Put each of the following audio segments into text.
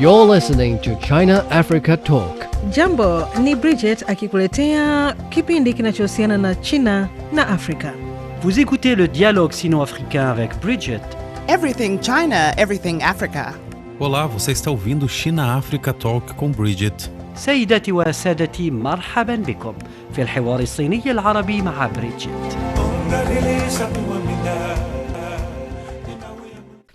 You're listening to China Africa Talk. Jambo, ni Bridget akikuletea kipindi kinachohusiana na China na Afrika. Vous écoutez le dialogue sino-africain avec Bridget. Everything China, everything Africa. Olá, você está ouvindo China Africa Talk com Bridget. سيداتي وسادتي مرحبا بكم في الحوار الصيني العربي مع بريدجيت.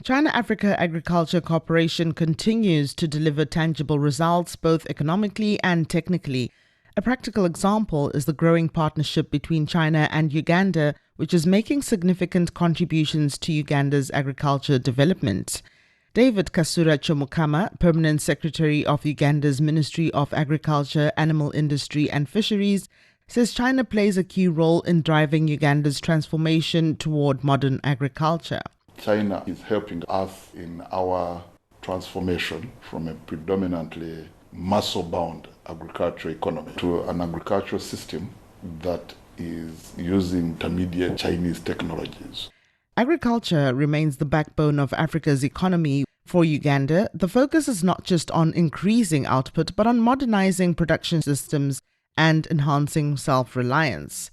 China-Africa Agriculture Cooperation continues to deliver tangible results both economically and technically. A practical example is the growing partnership between China and Uganda, which is making significant contributions to Uganda's agriculture development. David Kasura Kyomukama, Permanent Secretary of Uganda's Ministry of Agriculture, Animal Industry and Fisheries, says China plays a key role in driving Uganda's transformation toward modern agriculture. China is helping us in our transformation from a predominantly muscle-bound agricultural economy to an agricultural system that is using intermediate Chinese technologies. Agriculture remains the backbone of Africa's economy. For Uganda, the focus is not just on increasing output, but on modernizing production systems and enhancing self-reliance.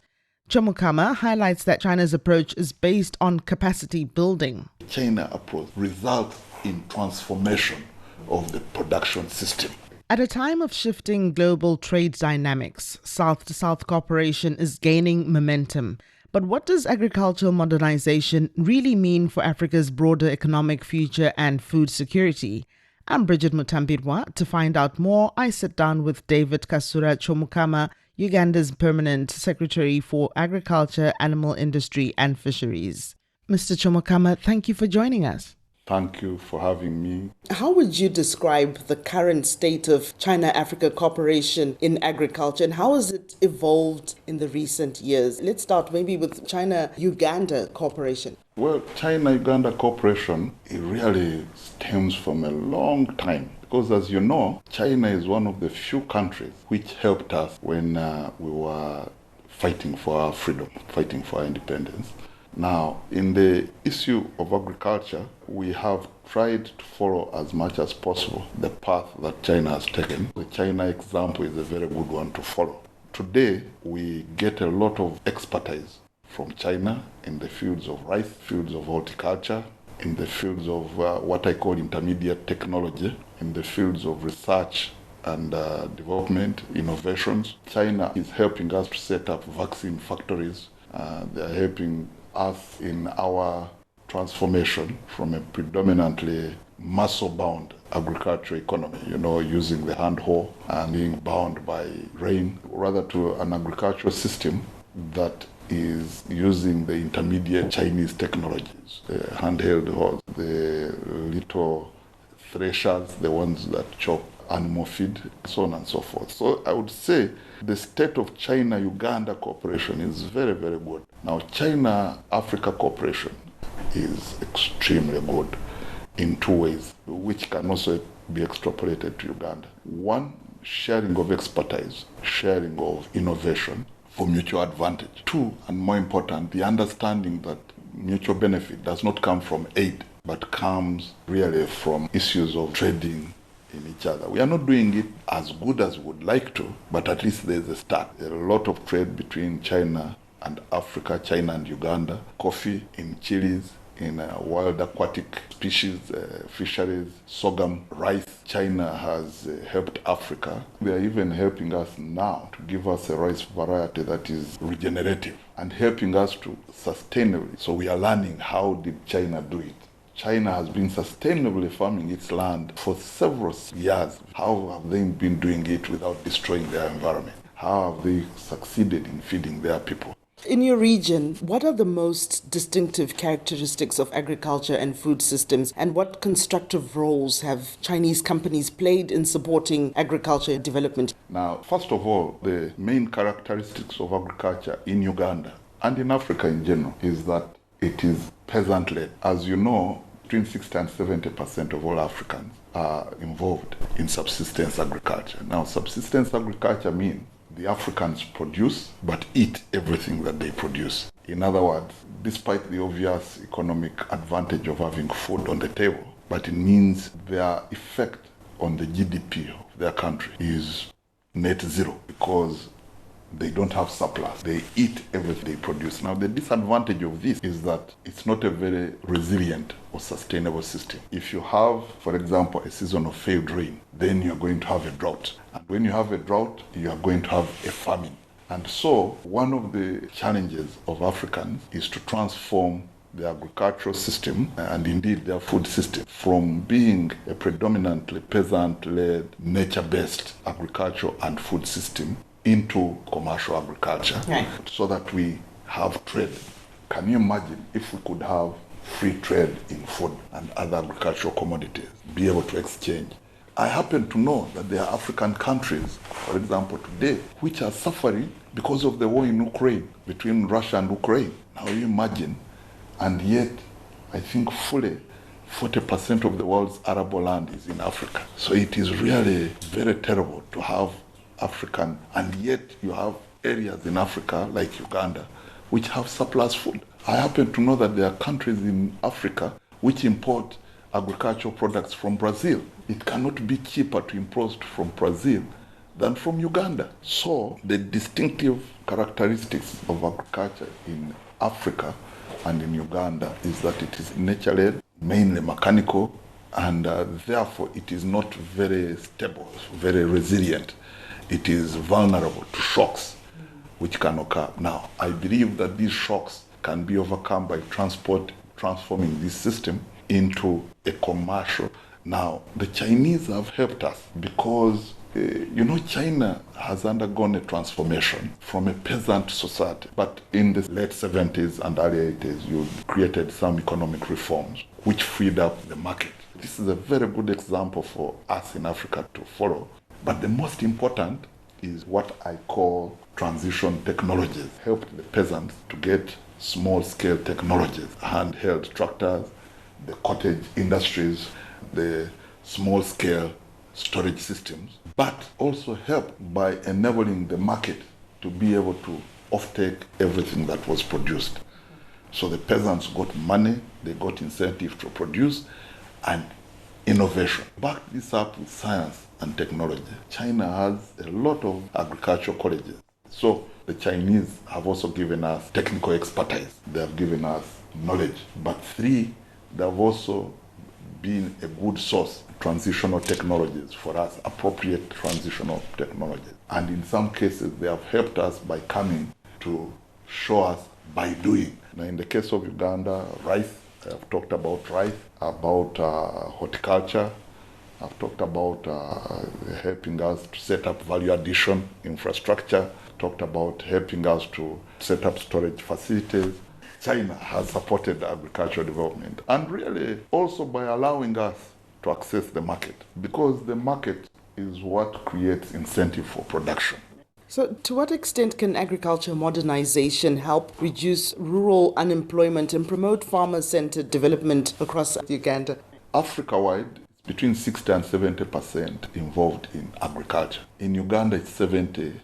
Kyomukama highlights that China's approach is based on capacity building. China approach results in transformation of the production system. At a time of shifting global trade dynamics, South-to-South cooperation is gaining momentum. But what does agricultural modernization really mean for Africa's broader economic future and food security? I'm Bridget Mutambirwa. To find out more, I sit down with David Kasura Kyomukama, Uganda's Permanent Secretary for Agriculture, Animal Industry and Fisheries. Mr. Kyomukama, thank you for joining us. Thank you for having me. How would you describe the current state of China-Africa cooperation in agriculture and how has it evolved in the recent years? Let's start maybe with China-Uganda cooperation. Well, China-Uganda cooperation, it really stems from a long time. Because as you know, China is one of the few countries which helped us when we were fighting for our freedom, fighting for our independence. Now, in the issue of agriculture, we have tried to follow as much as possible the path that China has taken. The China example is a very good one to follow. Today, we get a lot of expertise from China in the fields of rice, fields of horticulture, in the fields of what I call intermediate technology, in the fields of research and development, innovations. China is helping us to set up vaccine factories. They are helping us in our transformation from a predominantly muscle-bound agricultural economy, using the hand hoe and being bound by rain, rather to an agricultural system that is using the intermediate Chinese technologies, the handheld hoes, the little threshers, the ones that chop animal feed, so on and so forth. So I would say the state of China-Uganda cooperation is very, very good. Now, China-Africa cooperation is extremely good in two ways, which can also be extrapolated to Uganda. One, sharing of expertise, sharing of innovation for mutual advantage. Two, and more important, the understanding that mutual benefit does not come from aid, but comes really from issues of trading in each other. We are not doing it as good as we would like to, but at least there's a start. There's a lot of trade between China and Africa, China and Uganda, coffee in chilies, in wild aquatic species, fisheries, sorghum, rice. China has helped Africa. They are even helping us now to give us a rice variety that is regenerative and helping us to sustainably. So we are learning how did China do it. China has been sustainably farming its land for several years. How have they been doing it without destroying their environment? How have they succeeded in feeding their people? In your region, what are the most distinctive characteristics of agriculture and food systems, and what constructive roles have Chinese companies played in supporting agriculture development? Now, first of all, the main characteristics of agriculture in Uganda and in Africa in general is that it is peasant-led. As you know, between 60 and 70% of all Africans are involved in subsistence agriculture. Now, subsistence agriculture means the Africans produce but eat everything that they produce. In other words, despite the obvious economic advantage of having food on the table, but it means their effect on the GDP of their country is net zero because they don't have surplus. They eat everything they produce. Now, the disadvantage of this is that it's not a very resilient or sustainable system. If you have, for example, a season of failed rain, then you're going to have a drought. And when you have a drought, you are going to have a famine. And so, one of the challenges of Africans is to transform the agricultural system and indeed their food system from being a predominantly peasant-led, nature-based agricultural and food system into commercial agriculture, right, so that we have trade. Can you imagine if we could have free trade in food and other agricultural commodities, be able to exchange? I happen to know that there are African countries, for example, today, which are suffering because of the war in Ukraine, between Russia and Ukraine. Now you imagine, and yet I think fully 40% of the world's arable land is in Africa. So it is really very terrible to have African, and yet you have areas in Africa like Uganda which have surplus food. I happen to know that there are countries in Africa which import agricultural products from Brazil. It cannot be cheaper to import from Brazil than from Uganda. So the distinctive characteristics of agriculture in Africa and in Uganda is that it is nature-led, mainly mechanical, and therefore it is not very stable, very resilient. It is vulnerable to shocks which can occur. Now, I believe that these shocks can be overcome by transforming this system into a commercial. Now, the Chinese have helped us because, China has undergone a transformation from a peasant society. But in the late 70s and early 80s, you created some economic reforms which freed up the market. This is a very good example for us in Africa to follow. But the most important is what I call transition technologies. Helped the peasants to get small-scale technologies, handheld tractors, the cottage industries, the small-scale storage systems, but also helped by enabling the market to be able to offtake everything that was produced. So the peasants got money, they got incentive to produce, and innovation. Back this up with science and technology. China has a lot of agricultural colleges. So the Chinese have also given us technical expertise. They have given us knowledge. But three, they have also been a good source of transitional technologies for us, appropriate transitional technologies. And in some cases, they have helped us by coming to show us by doing. Now, in the case of Uganda, rice, I've talked about rice, about horticulture. I've talked about helping us to set up value addition infrastructure. Talked about helping us to set up storage facilities. China has supported agricultural development, and really also by allowing us to access the market, because the market is what creates incentive for production. So, to what extent can agriculture modernization help reduce rural unemployment and promote farmer-centered development across Uganda? Africa-wide, it's between 60 and 70% involved in agriculture. In Uganda, it's 70%.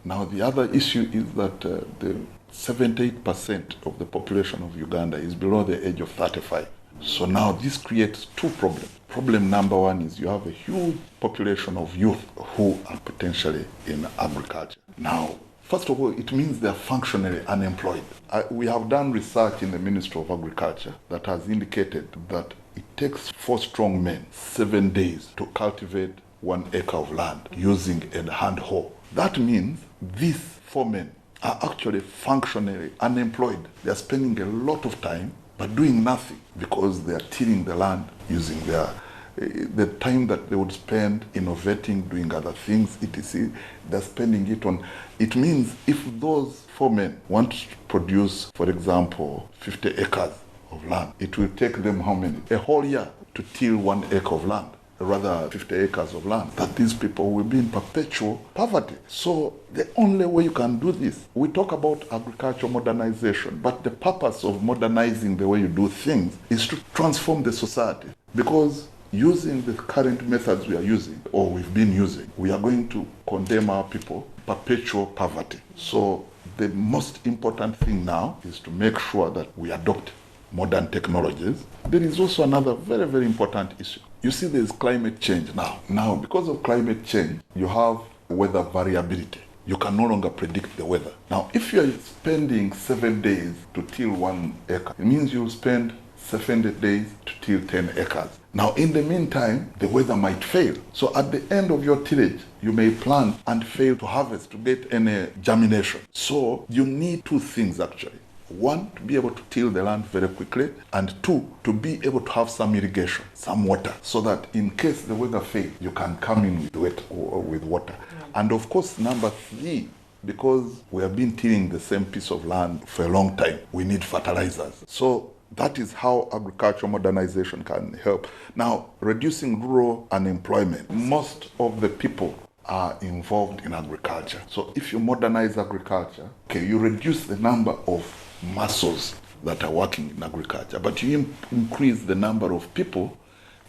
Now, the other issue is that the 78% of the population of Uganda is below the age of 35. So now this creates two problems. Problem number one is you have a huge population of youth who are potentially in agriculture. Now, first of all, it means they're functionally unemployed. We have done research in the Ministry of Agriculture that has indicated that it takes 4 strong men 7 days to cultivate 1 acre of land using a hand hoe. That means these 4 men are actually functionally unemployed. They are spending a lot of time but doing nothing because they are tilling the land using the time that they would spend innovating, doing other things, etc. They're spending it on. It means if those 4 men want to produce, for example, 50 acres of land, it will take them how many? A whole year to till 1 acre of land, rather 50 acres of land, that these people will be in perpetual poverty. So the only way you can do this, we talk about agricultural modernization, but the purpose of modernizing the way you do things is to transform the society. Because using the current methods we are using, or we've been using, we are going to condemn our people to perpetual poverty. So the most important thing now is to make sure that we adopt modern technologies. There is also another very, very important issue. You see, there's climate change now. Now, because of climate change, you have weather variability. You can no longer predict the weather. Now, if you're spending 7 days to till 1 acre, it means you'll spend 7 days to till 10 acres. Now, in the meantime, the weather might fail. So at the end of your tillage, you may plant and fail to harvest, to get any germination. So you need two things actually. One, to be able to till the land very quickly, and two, to be able to have some irrigation, some water, so that in case the weather fails, you can come in with water. And of course, number three, because we have been tilling the same piece of land for a long time, we need fertilizers. So that is how agricultural modernization can help. Now, reducing rural unemployment. Most of the people are involved in agriculture. So if you modernize agriculture, okay, you reduce the number of muscles that are working in agriculture, but you increase the number of people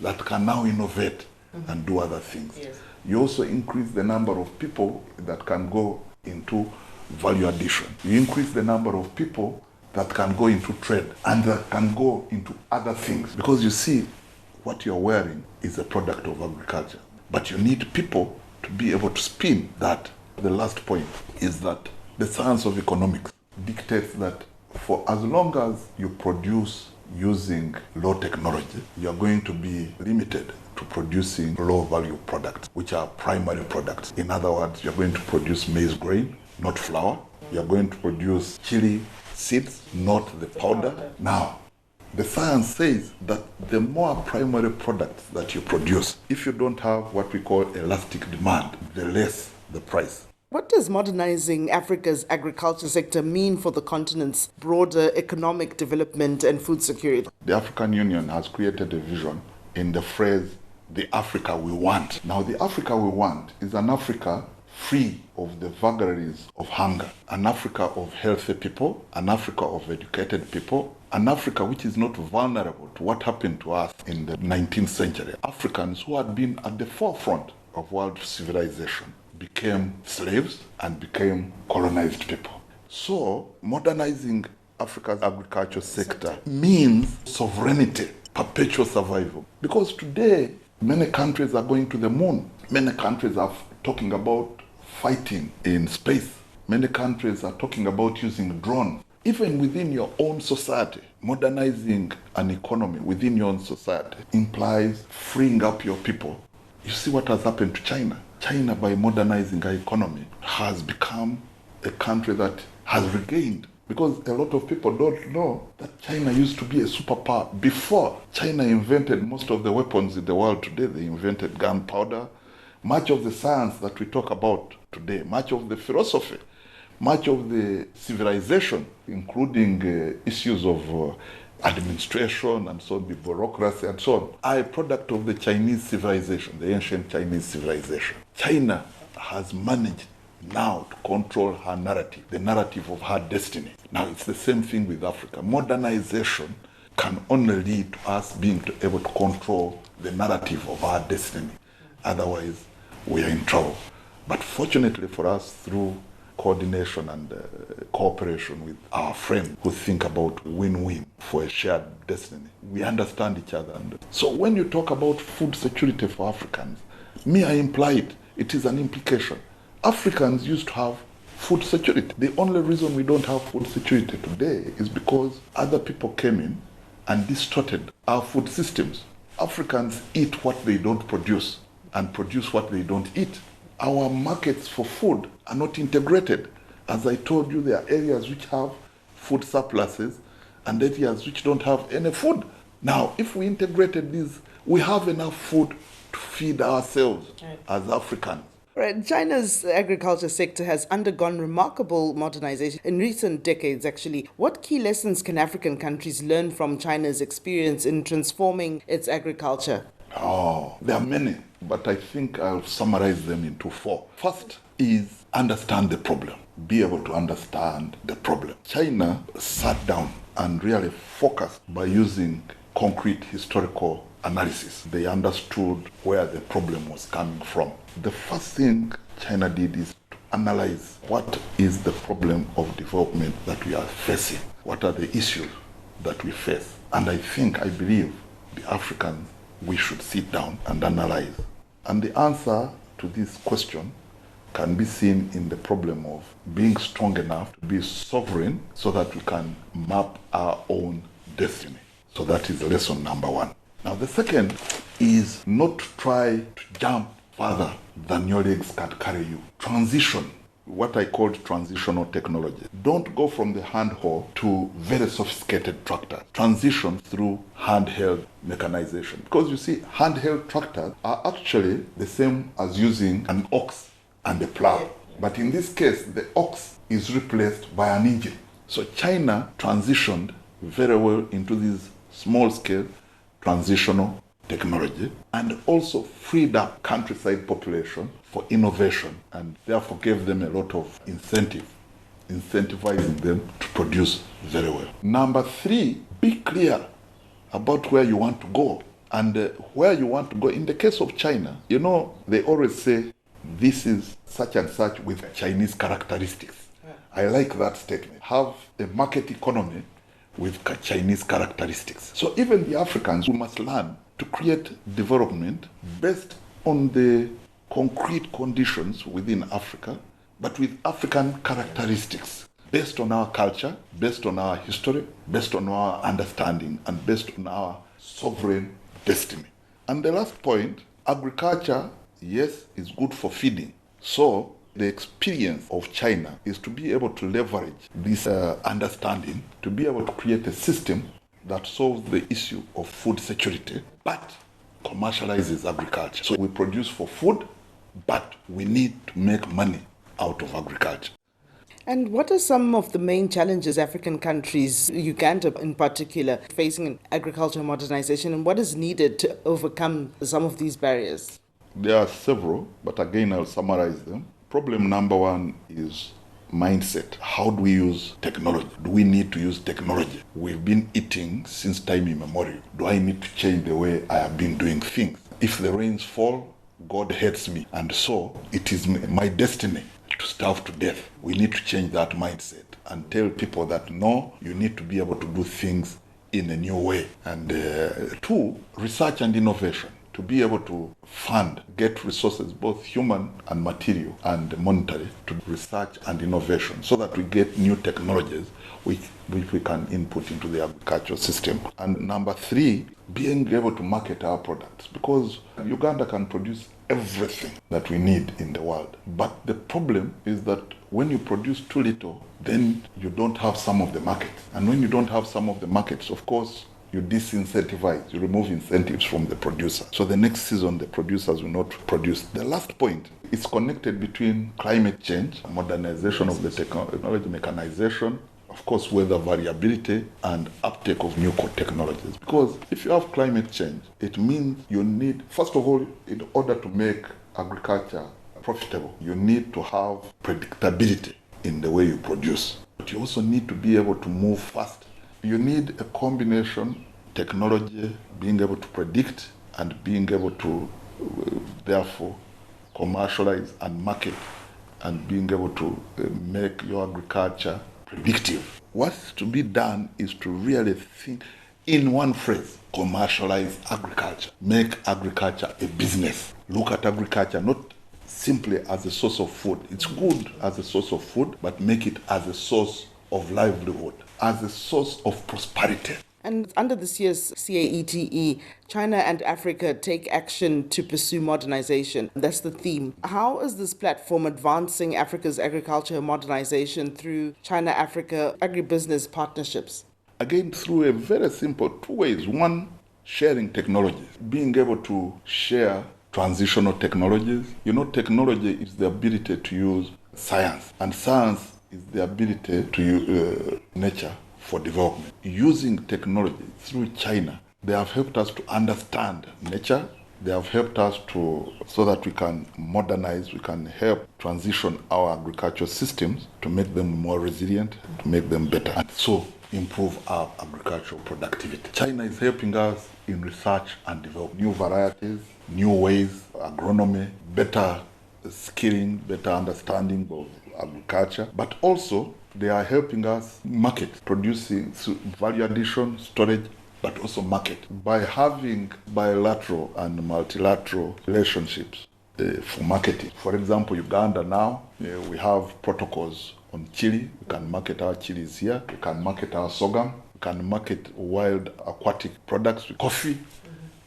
that can now innovate and do other things. Yes. You also increase the number of people that can go into value addition. You increase the number of people that can go into trade and that can go into other things. Because you see, what you're wearing is a product of agriculture. But you need people to be able to spin that. The last point is that the science of economics dictates that for as long as you produce using low technology, you're going to be limited to producing low value products, which are primary products. In other words, you're going to produce maize grain, not flour. You're going to produce chili seeds, not the powder. Now, the science says that the more primary products that you produce, if you don't have what we call elastic demand, the less the price. What does modernizing Africa's agriculture sector mean for the continent's broader economic development and food security? The African Union has created a vision in the phrase, the Africa we want. Now, the Africa we want is an Africa free of the vagaries of hunger, an Africa of healthy people, an Africa of educated people, an Africa which is not vulnerable to what happened to us in the 19th century. Africans who had been at the forefront of world civilization became slaves and became colonized people. So, modernizing Africa's agriculture sector means sovereignty, perpetual survival. Because today, many countries are going to the moon. Many countries are talking about fighting in space. Many countries are talking about using drones. Even within your own society, modernizing an economy within your own society implies freeing up your people. You see what has happened to China. China, by modernizing her economy, has become a country that has regained. Because a lot of people don't know that China used to be a superpower. Before China invented most of the weapons in the world today, they invented gunpowder. Much of the science that we talk about today, much of the philosophy, much of the civilization, including issues of administration and so on, the bureaucracy and so on, are a product of the Chinese civilization, the ancient Chinese civilization. China has managed now to control her narrative, the narrative of her destiny. Now it's the same thing with Africa. Modernization can only lead to us being able to control the narrative of our destiny. Otherwise, we are in trouble. But fortunately for us, through coordination and cooperation with our friends who think about win-win for a shared destiny, we understand each other. And so when you talk about food security for Africans, I imply it. It is an implication. Africans used to have food security. The only reason we don't have food security today is because other people came in and distorted our food systems. Africans eat what they don't produce and produce what they don't eat. Our markets for food are not integrated. As I told you, there are areas which have food surpluses and areas which don't have any food. Now, if we integrated these, we have enough food to feed ourselves as Africans. Right. China's agriculture sector has undergone remarkable modernization in recent decades, actually. What key lessons can African countries learn from China's experience in transforming its agriculture? Oh, there are many, but I think I'll summarize them into 4. First is understand the problem. Be able to understand the problem. China sat down and really focused by using concrete historical analysis. They understood where the problem was coming from. The first thing China did is to analyze what is the problem of development that we are facing. What are the issues that we face? And I believe the Africans we should sit down and analyze. And the answer to this question can be seen in the problem of being strong enough to be sovereign so that we can map our own destiny. So that is lesson number one. Now the second is not to try to jump further than your legs can carry you. Transition, what I called transitional technology. Don't go from the hand hoe to very sophisticated tractors. Transition through handheld mechanization. Because you see, handheld tractors are actually the same as using an ox and a plow. But in this case, the ox is replaced by an engine. So China transitioned very well into this small-scale transitional technology and also freed up countryside population for innovation and therefore gave them a lot of incentivizing them to produce very well. Number three, be clear about where you want to go. And where you want to go, in the case of China, you know, they always say, this is such and such with Chinese characteristics. I like that statement. Have a market economy with Chinese characteristics. So even the Africans, we must learn to create development based on the concrete conditions within Africa, but with African characteristics, based on our culture, based on our history, based on our understanding, and based on our sovereign destiny. And the last point, agriculture, yes, is good for feeding. So the experience of China is to be able to leverage this understanding, to be able to create a system that solves the issue of food security, but commercializes agriculture. So we produce for food, but we need to make money out of agriculture. And what are some of the main challenges African countries, Uganda in particular, facing in agricultural modernization, and what is needed to overcome some of these barriers? There are several, but again, I'll summarize them. Problem number one is mindset. How do we use technology? Do we need to use technology? We've been eating since time immemorial. Do I need to change the way I have been doing things? If the rains fall, God hates me, and so it is my destiny to starve to death. We need to change that mindset and tell people that no, you need to be able to do things in a new way. And two, research and innovation. To be able to fund, get resources, both human and material and monetary, to research and innovation so that we get new technologies which we can input into the agricultural system. And number three, being able to market our products, because Uganda can produce everything that we need in the world. But the problem is that when you produce too little, then you don't have some of the markets. And when you don't have some of the markets, of course, you disincentivize, you remove incentives from the producer. So the next season, the producers will not produce. The last point is connected between climate change, modernization of the technology, mechanization, of course, weather variability, and uptake of new technologies. Because if you have climate change, it means you need, first of all, in order to make agriculture profitable, you need to have predictability in the way you produce. But you also need to be able to move fast. You need a combination, technology, being able to predict and being able to, therefore, commercialize and market and being able to make your agriculture predictive. What's to be done is to really think in one phrase, commercialize agriculture, make agriculture a business. Look at agriculture not simply as a source of food. It's good as a source of food, but make it as a source of livelihood, as a source of prosperity. And under this year's CAETE, China and Africa take action to pursue modernization. That's the theme. How is this platform advancing Africa's agriculture modernization through China-Africa agribusiness partnerships? Again, through a very simple two ways. One, sharing technologies, being able to share transitional technologies. You know, technology is the ability to use science, and science is the ability to use nature for development. Using technology through China, they have helped us to understand nature. They have helped us so that we can modernize, we can help transition our agricultural systems to make them more resilient, to make them better, and so improve our agricultural productivity. China is helping us in research and develop new varieties, new ways, agronomy, better skilling, better understanding of agriculture, but also they are helping us market, producing value addition, storage, but also market. By having bilateral and multilateral relationships for marketing. For example, Uganda now, we have protocols on chili. We can market our chilies here. We can market our sorghum. We can market wild aquatic products, coffee.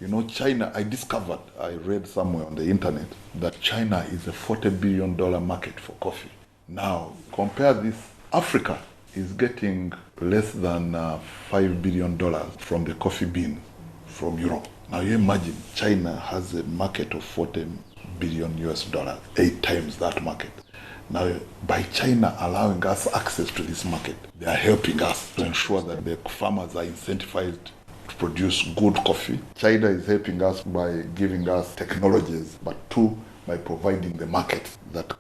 You know, China, I read somewhere on the internet that China is a $40 billion market for coffee. Now, compare this, Africa is getting less than $5 billion from the coffee bean from Europe. Now you imagine China has a market of $40 billion US, 8 times that market. Now, by China allowing us access to this market, they are helping us to ensure that the farmers are incentivized to produce good coffee. China is helping us by giving us technologies, but two, by providing the markets that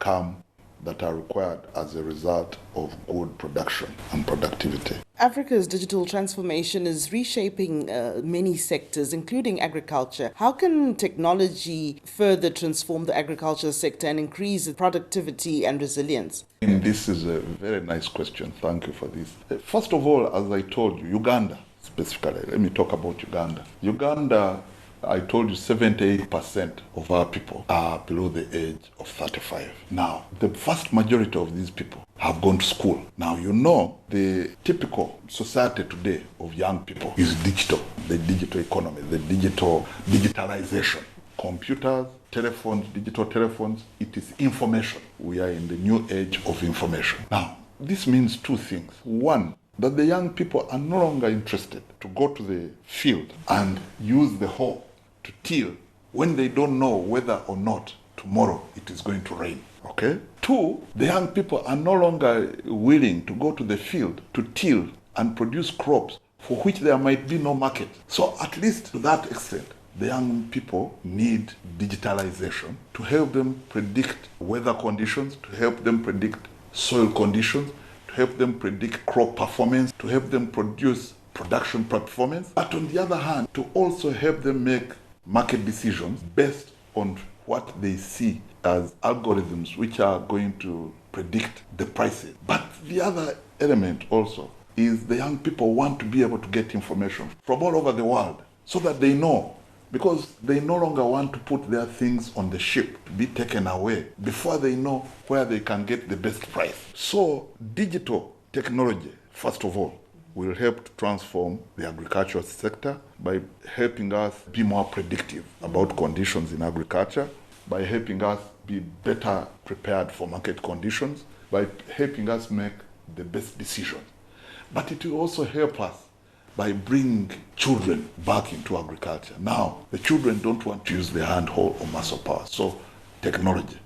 are required as a result of good production and productivity. Africa's digital transformation is reshaping many sectors, including agriculture. How can technology further transform the agriculture sector and increase its productivity and resilience? And this is a very nice question. Thank you for this. First of all, as I told you, Uganda specifically, let me talk about Uganda. Uganda, I told you 78% of our people are below the age of 35. Now, the vast majority of these people have gone to school. Now, you know, the typical society today of young people is digital, the digital economy, the digitalization. Computers, telephones, digital telephones, it is information. We are in the new age of information. Now, this means two things. One, that the young people are no longer interested to go to the field and use the hoe to till when they don't know whether or not tomorrow it is going to rain. Okay? Two, the young people are no longer willing to go to the field to till and produce crops for which there might be no market. So at least to that extent, the young people need digitalization to help them predict weather conditions, to help them predict soil conditions, to help them predict crop performance, to help them produce production performance, but on the other hand, to also help them make market decisions based on what they see as algorithms which are going to predict the prices. But the other element also is the young people want to be able to get information from all over the world so that they know, because they no longer want to put their things on the ship to be taken away before they know where they can get the best price. So digital technology, first of all, will help to transform the agricultural sector by helping us be more predictive about conditions in agriculture, by helping us be better prepared for market conditions, by helping us make the best decisions. But it will also help us by bringing children back into agriculture. Now, the children don't want to use their hand hoe or muscle power, so technology.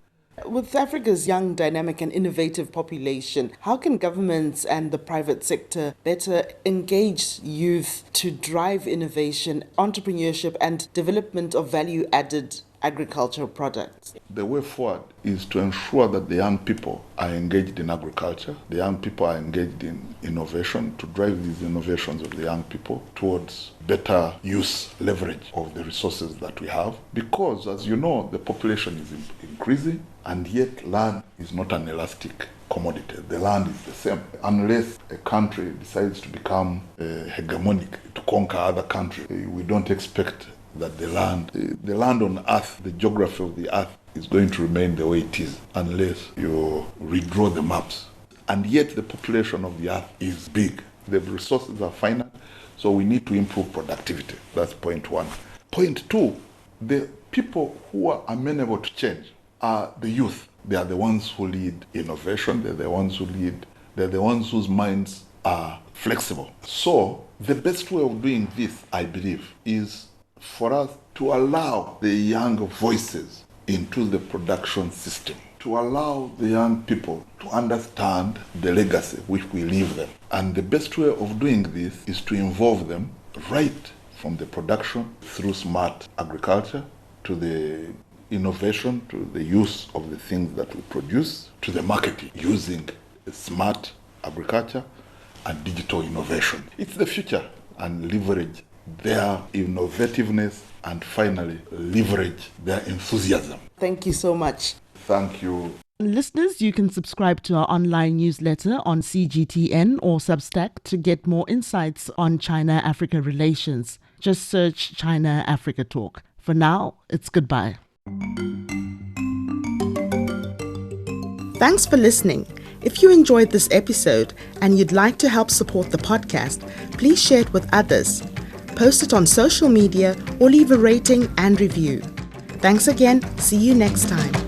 With Africa's young, dynamic and innovative population, how can governments and the private sector better engage youth to drive innovation, entrepreneurship and development of value-added agricultural products? The way forward is to ensure that the young people are engaged in agriculture, the young people are engaged in innovation, to drive these innovations of the young people towards better use, leverage of the resources that we have. Because, as you know, the population is increasing, and yet land is not an elastic commodity. The land is the same. Unless a country decides to become hegemonic, to conquer other countries, we don't expect that the land on earth, the geography of the earth is going to remain the way it is unless you redraw the maps. And yet the population of the earth is big. The resources are finite, so we need to improve productivity. That's point one. Point two, the people who are amenable to change are the youth. They are the ones who lead innovation. They're the ones whose minds are flexible. So the best way of doing this, I believe, is for us to allow the young voices into the production system, to allow the young people to understand the legacy which we leave them. And the best way of doing this is to involve them right from the production through smart agriculture to the innovation, to the use of the things that we produce, to the marketing using smart agriculture and digital innovation. It's the future, and leverage their innovativeness and finally leverage their enthusiasm. Thank you so much. Thank you. Listeners, you can subscribe to our online newsletter on CGTN or Substack to get more insights on China-Africa relations. Just search China-Africa Talk. For now, it's goodbye. Thanks for listening. If you enjoyed this episode and you'd like to help support the podcast, please share it with others. Post it on social media or leave a rating and review. Thanks again. See you next time.